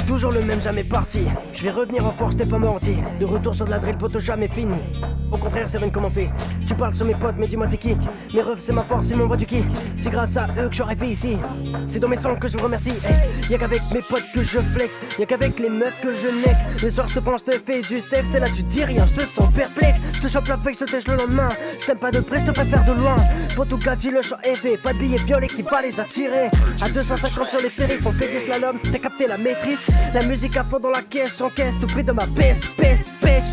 Toujours le même, jamais parti. Je vais revenir en force, t'es pas menti. De retour sur de la drill, poteau, jamais fini. Au contraire, ça vient de commencer. Tu parles sur mes potes, mais dis-moi t'es qui? Mes refs, c'est ma force, ils m'envoient du qui? C'est grâce à eux que j'aurais fait ici. C'est dans mes sons que je vous remercie. Y'a qu'avec mes potes que je flex. Y'a qu'avec les meufs que je next. Le soir, je te prends, je te fais du sexe. T'es là, tu dis rien, je te sens perplexe. Je te chope la fake, je te tèche le lendemain. Je t'aime pas de près, je te préfère de loin. Pour tout cas, le choix est fait. Pas de billets violets qui va les attirer. À 250 sur les périphes, on fait des slaloms. T'as capté la maîtrise. La musique à fond dans la caisse, j'encaisse tout prix de ma pêche.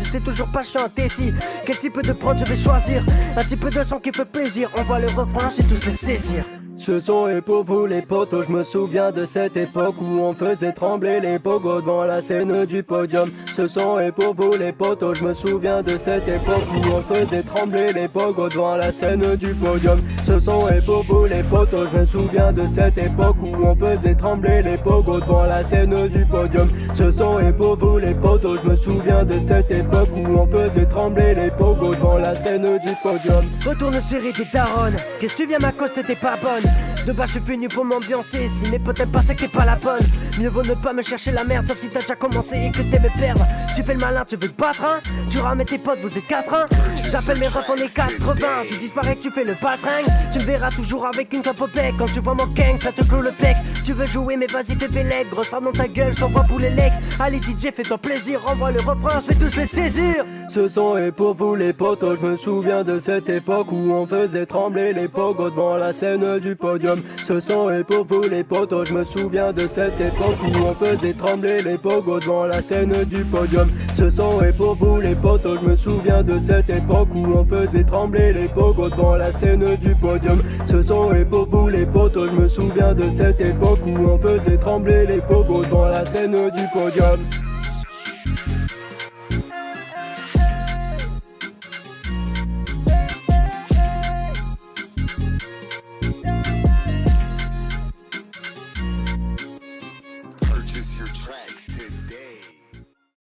Je sais toujours pas chanter si. Quel type de prod je vais choisir? Un petit peu de son qui fait plaisir. On voit le refrain, j'ai tous les saisir. Ce son est pour vous les potos, je me souviens de cette époque où on faisait trembler les pogos devant la scène du podium. Ce son est pour vous les potos, je me souviens de cette époque où on faisait trembler les pogos devant la scène du podium. Ce son est pour vous les potos, je me souviens de cette époque où on faisait trembler les pogos devant la scène du podium. Ce son est pour vous les potos, je me souviens de cette époque où on faisait trembler les pogos devant la scène du podium. Retourne série des daronnes, qu'est-ce que tu viens ma cause, t'étais pas bonne. De bas je suis venu pour m'ambiancer. Si mes potes aiment pas, c'est que t'es pas la bonne. Mieux vaut ne pas me chercher la merde, sauf si t'as déjà commencé et que t'aimes me perdre. Tu fais le malin, tu veux te battre hein. Tu ramènes tes potes, vous êtes 4 hein. J'appelle mes refs, on est 80. Tu disparais que tu fais le patring. Tu me verras toujours avec une top au bec. Quand tu vois mon gang, ça te clôt le bec. Tu veux jouer mais vas-y fais bélec. Grosse femme dans ta gueule, je t'envoie pour les legs. Allez DJ fais ton plaisir, envoie le refrain, je vais tous les saisir. Ce son est pour vous les potos, je me souviens de cette époque où on faisait trembler les pogos devant la scène du podium. Ce son est pour vous les potos, je me souviens de cette époque où on faisait trembler les pogos devant la scène du podium. Ce son est pour vous les potos, je me souviens de cette époque où on faisait trembler les pogos devant la scène du podium. Ce son est pour vous les potos, je me souviens de cette époque où on faisait trembler les pogos devant la scène du podium.